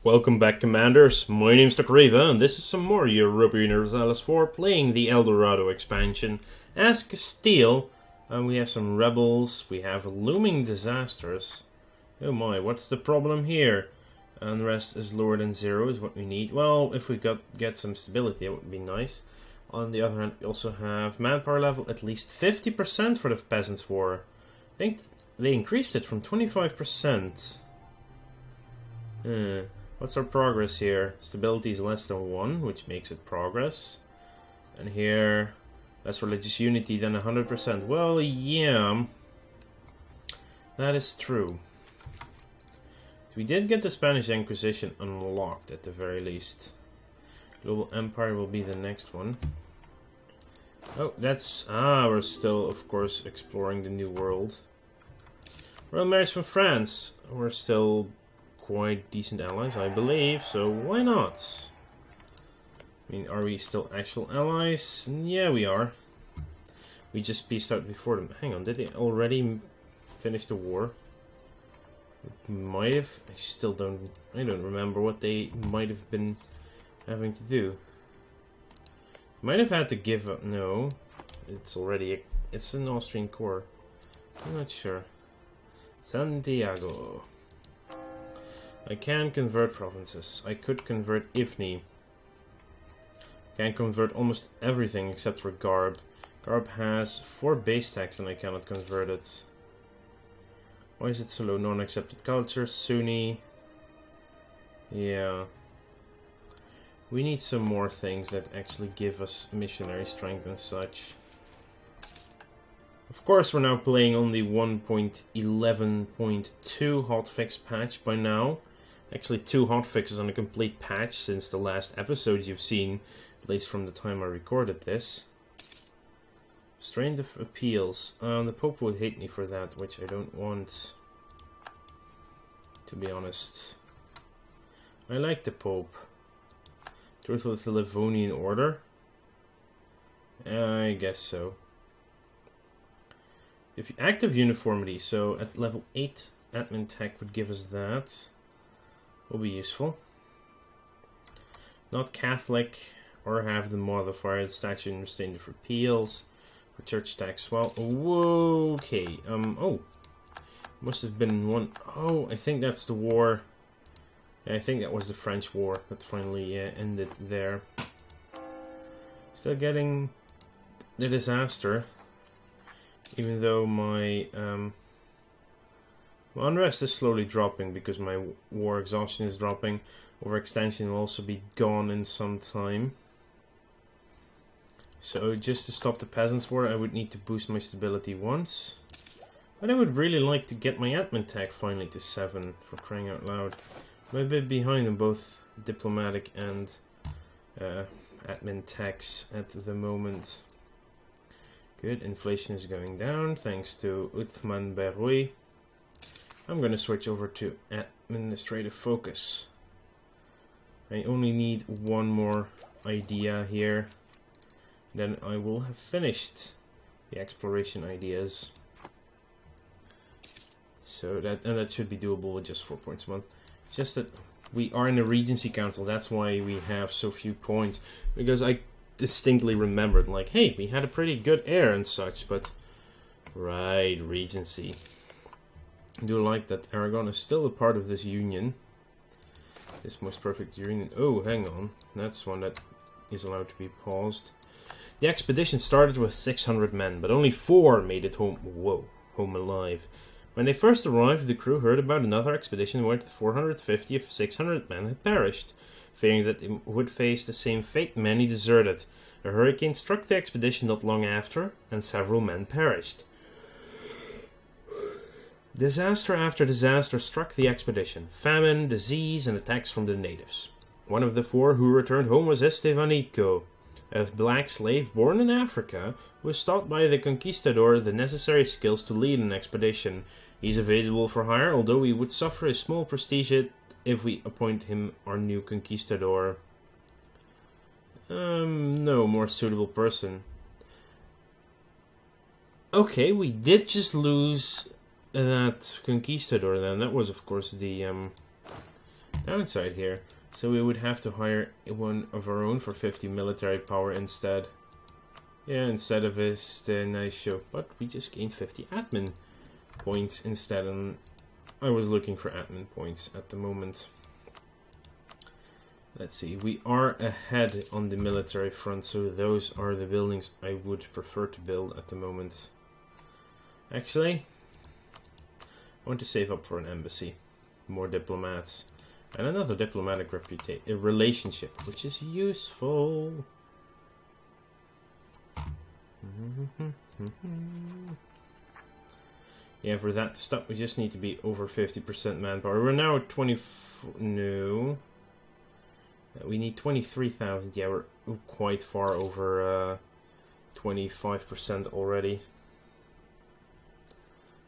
Welcome back, Commanders. My name's Dorado, and this is some more Europa Universalis 4 playing the Dorado expansion as Castile. We have some rebels, we have looming disasters. Oh my, what's the problem here? Unrest is lower than 0 is what we need. Well, if we get some stability, it would be nice. On the other hand, we also have manpower level at least 50% for the Peasants' War. I think they increased it from 25%. What's our progress here? Stability is less than 1, which makes it progress. And here, less religious unity than 100%. Well, yeah, that is true. We did get the Spanish Inquisition unlocked at the very least. Global Empire will be the next one. Oh, we're still, of course, exploring the New World. Royal Marriage from France. We're still quite decent allies, I believe, so why not? I mean, are we still actual allies? Yeah, we are. We just peaced out before them. Hang on, did they already finish the war? Might have. I don't remember what they might have been having to do. Might have had to give up. No, it's an Austrian core. I'm not sure. Santiago. I can convert provinces. I could convert Ifni. Can convert almost everything except for Garb. Garb has 4 base tax and I cannot convert it. Why is it so low? Non-accepted culture, Sunni. Yeah. We need some more things that actually give us missionary strength and such. Of course, we're now playing on the 1.11.2 hotfix patch by now. Actually, 2 hotfixes on a complete patch since the last episode you've seen, at least from the time I recorded this. Strain of appeals. The Pope would hate me for that, which I don't want, to be honest. I like the Pope. Truth with the Livonian Order? I guess so. If active uniformity, so at level 8, admin tech would give us that. Will be useful. Not Catholic, or have the modifier statute and restraint of repeals. For church tax, well, okay. Oh, must have been one. Oh, I think that's the war. Yeah, I think that was the French war that finally ended there. Still getting the disaster, even though my unrest is slowly dropping because my war exhaustion is dropping. Overextension will also be gone in some time. So just to stop the Peasants' War, I would need to boost my stability once. But I would really like to get my admin tech finally to 7, for crying out loud. I'm a bit behind in both diplomatic and admin techs at the moment. Good, inflation is going down thanks to Uthman Beroui. I'm going to switch over to administrative focus. I only need one more idea here. Then I will have finished the exploration ideas. So that should be doable with just 4 points a month. It's just that we are in a Regency Council. That's why we have so few points. Because I distinctly remembered, like, hey, we had a pretty good heir and such, but right, Regency. I do like that Aragon is still a part of this union. This most perfect union. Oh, hang on. That's one that is allowed to be paused. The expedition started with 600 men, but only 4 made it home. Whoa, home alive. When they first arrived, the crew heard about another expedition where 450 of 600 men had perished. Fearing that they would face the same fate, many deserted. A hurricane struck the expedition not long after, and several men perished. Disaster after disaster struck the expedition. Famine, disease, and attacks from the natives. One of the 4 who returned home was Estevanico, a black slave born in Africa, who was taught by the conquistador the necessary skills to lead an expedition. He is available for hire, although he would suffer a small prestige if we appoint him our new conquistador. No more suitable person. Okay, we did just lose that conquistador then. That was, of course, the downside here. So we would have to hire one of our own for 50 military power instead. Yeah, instead of this nice show. But we just gained 50 admin points instead, and I was looking for admin points at the moment. Let's see, we are ahead on the military front, so those are the buildings I would prefer to build at the moment. Actually, I want to save up for an embassy, more diplomats, and another diplomatic relationship, which is useful. Yeah, for that to stop, we just need to be over 50% manpower. We're now at 24. No. We need 23,000. Yeah, we're quite far over 25% already.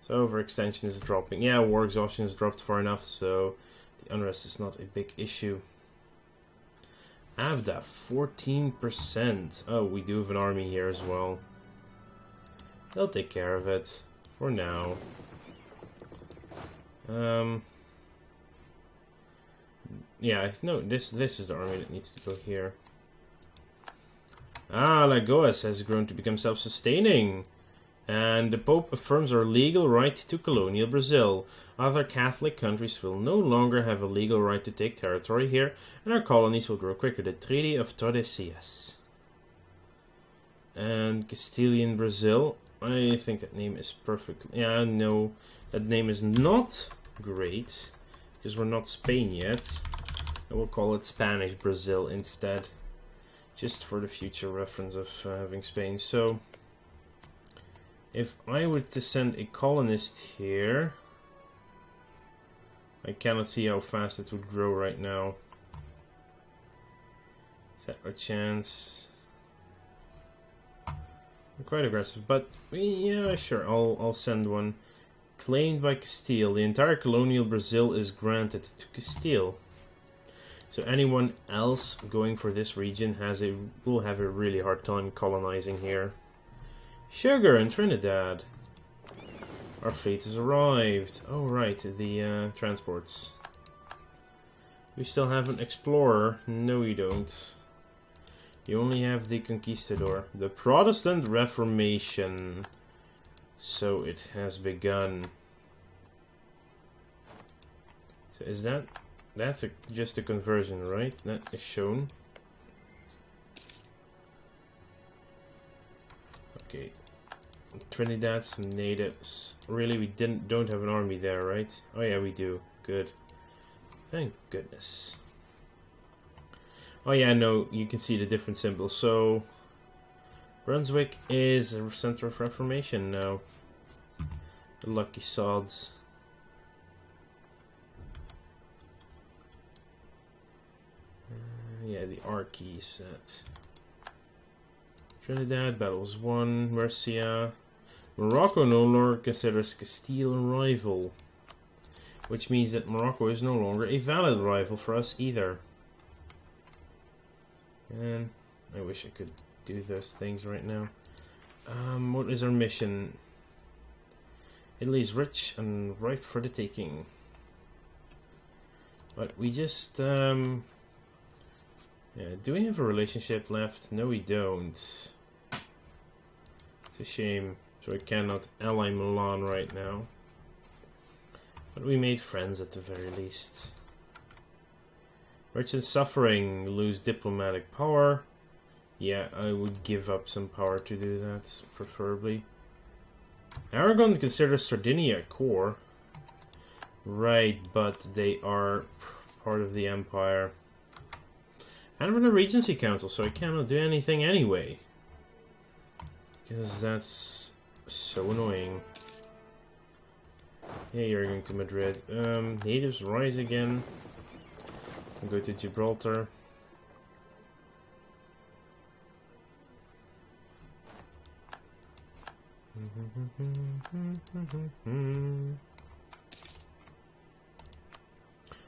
So overextension is dropping. Yeah, war exhaustion has dropped far enough, so the unrest is not a big issue. Avda, 14%. Oh, we do have an army here as well. They'll take care of it for now. Yeah, no, this is the army that needs to go here. Ah, Lagoas has grown to become self-sustaining. And the Pope affirms our legal right to colonial Brazil. Other Catholic countries will no longer have a legal right to take territory here, and our colonies will grow quicker. The Treaty of Tordesillas. And Castilian Brazil. I think that name is perfect. Yeah, no, that name is not great, because we're not Spain yet. I will call it Spanish Brazil instead, just for the future reference of having Spain. So, if I were to send a colonist here, I cannot see how fast it would grow right now. Is that our chance? We're quite aggressive, but yeah, sure, I'll send one. Claimed by Castile. The entire colonial Brazil is granted to Castile. So anyone else going for this region will have a really hard time colonizing here. Sugar in Trinidad. Our fleet has arrived. Oh right, the transports. We still have an explorer. No, we don't. You only have the conquistador. The Protestant Reformation. So it has begun. So is that... That's just a conversion, right? That is shown. Okay. Trinidad, some natives. Really, we don't have an army there, right? Oh yeah, we do. Good. Thank goodness. Oh yeah, no, you can see the different symbols. So, Brunswick is a center of reformation now. The lucky sods. Yeah, the R key set. Trinidad, battles won. Murcia. Morocco no longer considers Castile a rival. Which means that Morocco is no longer a valid rival for us either. And I wish I could do those things right now. What is our mission? Italy is rich and ripe for the taking. But we just... Yeah, do we have a relationship left? No, we don't. It's a shame. So I cannot ally Milan right now. But we made friends at the very least. Merchant suffering, lose diplomatic power. Yeah, I would give up some power to do that, preferably. Aragon considers Sardinia core. Right, but they are part of the empire. And we're the Regency Council, so I cannot do anything anyway. Because that's so annoying. Yeah, you're going to Madrid. Natives rise again. I'll go to Gibraltar.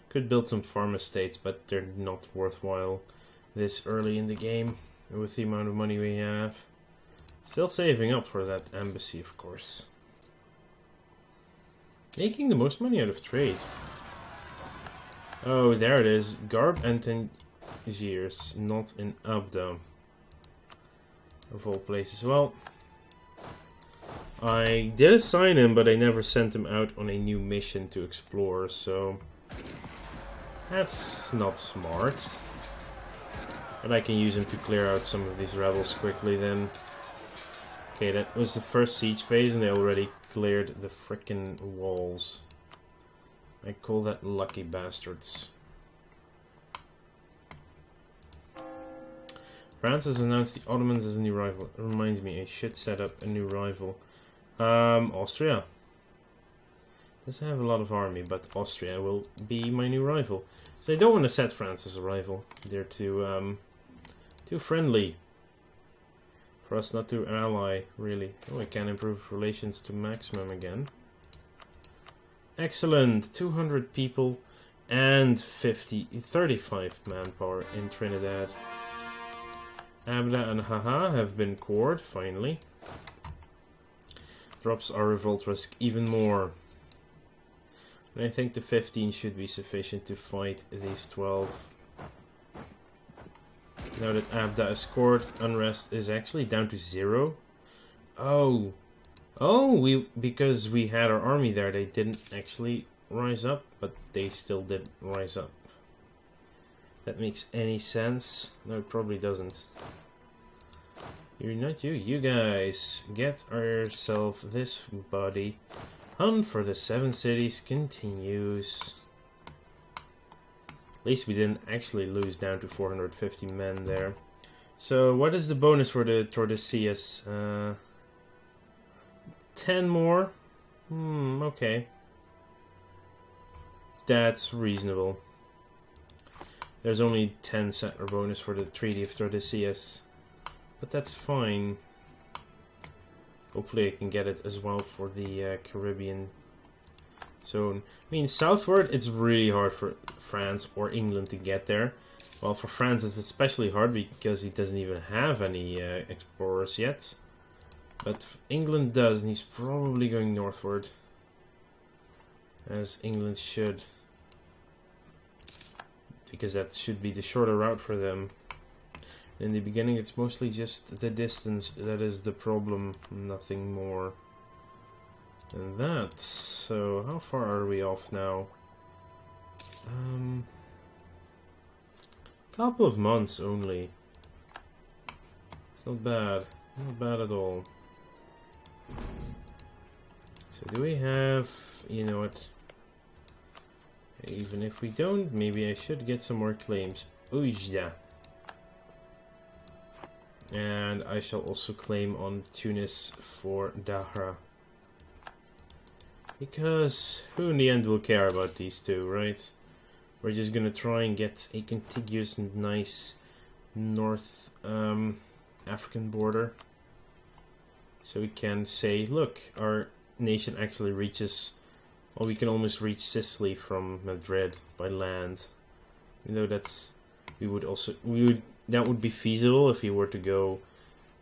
Could build some farm estates, but they're not worthwhile this early in the game with the amount of money we have. Still saving up for that embassy, of course. Making the most money out of trade. Oh, there it is. Garb and Tangiers, not in Abda. Of all places. Well, I did assign him, but I never sent him out on a new mission to explore, so that's not smart. But I can use him to clear out some of these rebels quickly then. Okay, that was the first siege phase and they already cleared the frickin' walls. I call that lucky bastards. France has announced the Ottomans as a new rival. It reminds me, I should set up a new rival. Austria. Doesn't have a lot of army, but Austria will be my new rival. So I don't want to set France as a rival. They're too friendly for us not to ally, really. Oh, I can improve relations to maximum again. Excellent! 200 people and 35 manpower in Trinidad. Abda and Haha have been cored, finally. Drops our revolt risk even more. And I think the 15 should be sufficient to fight these 12. Now that Abda is scored, unrest is actually down to 0. Oh, because we had our army there, they didn't actually rise up, but they still did rise up. That makes any sense? No, it probably doesn't. You're not you. You guys, get ourselves this body. Hunt for the 7 cities continues. At least we didn't actually lose down to 450 men there. So what is the bonus for the Tordesillas? 10 more? Okay. That's reasonable. There's only 10 settler bonus for the Treaty of Tordesillas. But that's fine. Hopefully I can get it as well for the Caribbean zone. I mean, southward it's really hard for France or England to get there. Well, for France it's especially hard because he doesn't even have any explorers yet. But England does, and he's probably going northward. As England should. Because that should be the shorter route for them. In the beginning it's mostly just the distance that is the problem, nothing more than that. So how far are we off now? Couple of months only. It's not bad. Not bad at all. So do we have, you know what, even if we don't, maybe I should get some more claims. Oujda. And I shall also claim on Tunis for Dahra. Because who in the end will care about these two, right? We're just gonna try and get a contiguous and nice North African border. So we can say, look, our nation actually reaches, well, we can almost reach Sicily from Madrid by land. You know, that's, that would be feasible if we were to go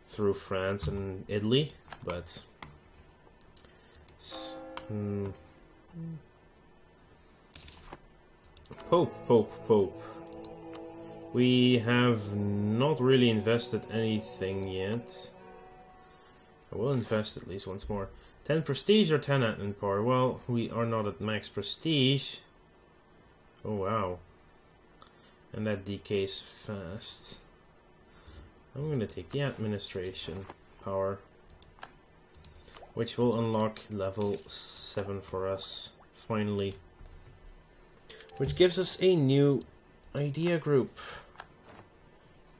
through France and Italy, but Pope. We have not really invested anything yet. I will invest at least once more. 10 prestige or 10 admin power? Well, we are not at max prestige. Oh wow. And that decays fast. I'm going to take the administration power, which will unlock level 7 for us, finally. Which gives us a new idea group.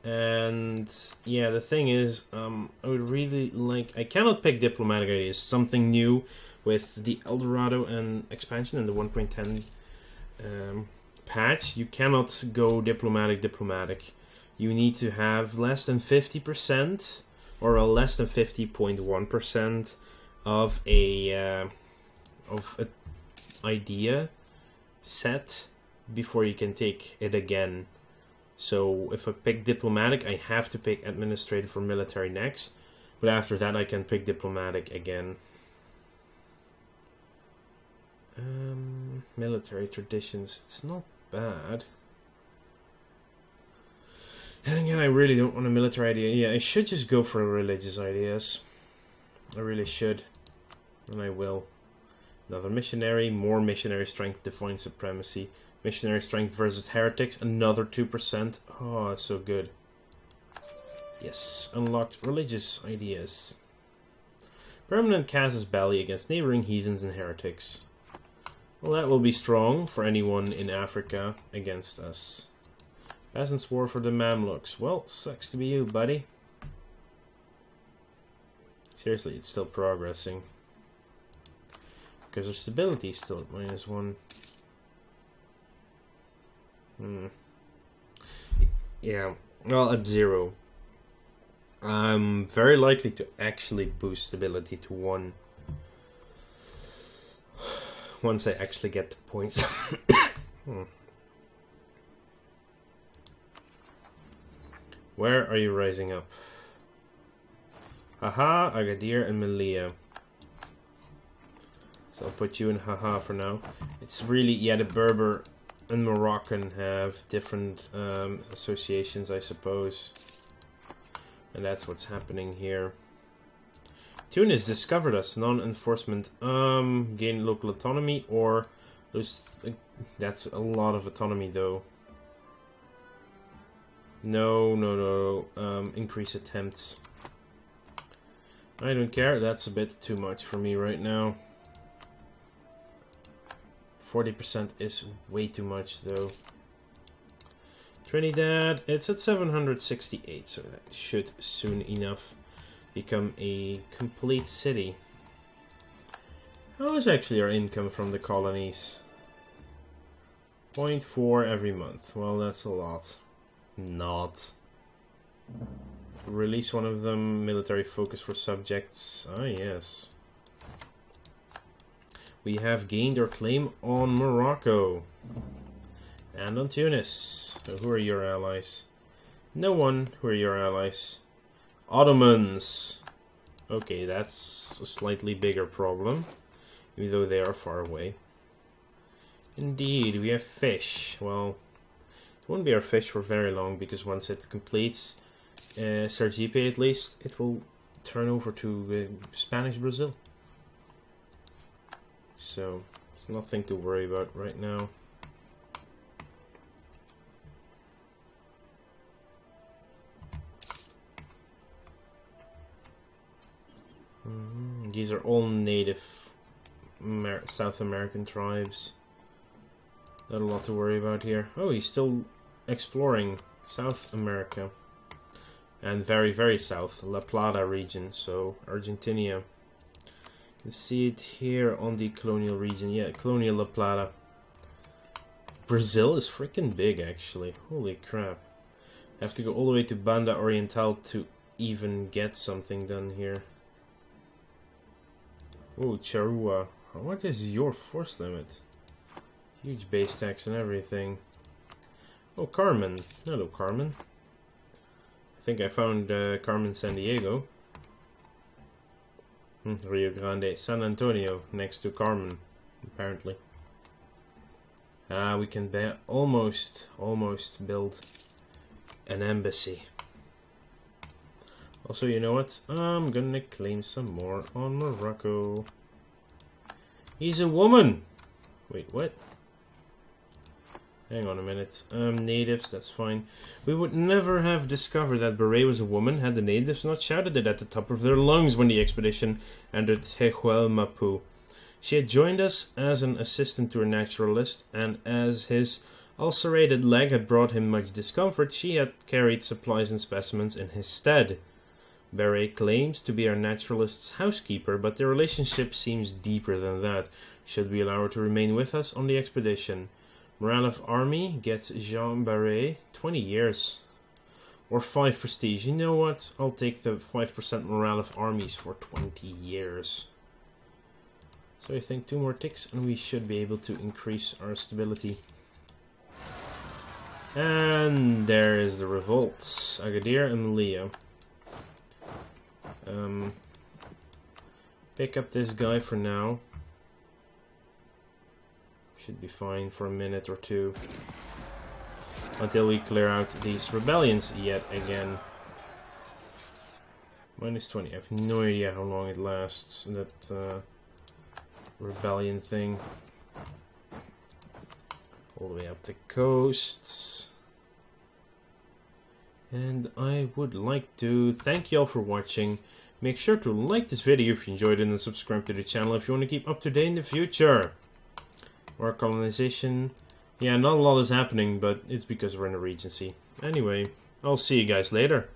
And yeah, the thing is, I would really like, I cannot pick diplomatic ideas, something new with the El Dorado and expansion and the 1.10 patch. You cannot go diplomatic. You need to have less than 50% or less than 50.1% of a idea set before you can take it again. So if I pick diplomatic, I have to pick administrative or military next, but after that I can pick diplomatic again. Military traditions, it's not bad. And again, I really don't want a military idea. Yeah, I should just go for religious ideas. I really should. And I will. Another missionary, more missionary strength, divine supremacy. Missionary strength versus heretics, another 2%. Oh, that's so good. Yes, unlocked religious ideas. Permanent casus belli against neighboring heathens and heretics. Well, that will be strong for anyone in Africa against us. Peasants' war for the Mamluks. Well, sucks to be you, buddy. Seriously, it's still progressing. Because our stability is still at -1. Yeah, well, at 0. I'm very likely to actually boost stability to 1. Once I actually get the points. Where are you rising up? Haha, Agadir, and Melilla. So I'll put you in Haha for now. It's really, yeah, the Berber and Moroccan have different associations, I suppose. And that's what's happening here. Tunis discovered us. Non-enforcement. Gain local autonomy or lose. That's a lot of autonomy though. No. Increase attempts. I don't care. That's a bit too much for me right now. 40% is way too much though. Trinidad, it's at 768, so that should soon enough become a complete city. How is actually our income from the colonies? 0.4 every month. Well, that's a lot. Not. Release one of them. Military focus for subjects. Ah, yes. We have gained our claim on Morocco. And on Tunis. So who are your allies? No one. Who are your allies? Ottomans. Okay, that's a slightly bigger problem. Even though they are far away. Indeed, we have fish. Well, it won't be our fish for very long, because once it completes Sergipe at least, it will turn over to Spanish Brazil. So, it's nothing to worry about right now. These are all native South American tribes. Not a lot to worry about here. Oh, he's still exploring South America. And very, very south, La Plata region, so Argentina. You can see it here on the colonial region. Yeah, colonial La Plata. Brazil is freaking big, actually. Holy crap. I have to go all the way to Banda Oriental to even get something done here. Oh, Charrua. What is your force limit? Huge base tax and everything. Oh, Carmen. Hello, Carmen. I think I found Carmen San Diego. Rio Grande. San Antonio, next to Carmen, apparently. We can almost build an embassy. Also, you know what? I'm gonna claim some more on Morocco. He's a woman! Wait, what? Hang on a minute. Natives, that's fine. We would never have discovered that Beret was a woman had the natives not shouted it at the top of their lungs when the expedition entered Tehuelmapu. She had joined us as an assistant to a naturalist, and as his ulcerated leg had brought him much discomfort, she had carried supplies and specimens in his stead. Beret claims to be our naturalist's housekeeper, but their relationship seems deeper than that. Should we allow her to remain with us on the expedition? Morale of Army gets Jean Barret 20 years. Or 5 prestige. You know what? I'll take the 5% morale of armies for 20 years. So I think 2 more ticks and we should be able to increase our stability. And there is the revolt. Agadir and Melilla. Pick up this guy for now. Should be fine for a minute or 2. until we clear out these rebellions yet again. -20. I have no idea how long it lasts, that rebellion thing. All the way up the coast. And I would like to thank you all for watching. Make sure to like this video if you enjoyed it and subscribe to the channel if you want to keep up to date in the future. Our colonization. Yeah, not a lot is happening, but it's because we're in a regency. Anyway, I'll see you guys later.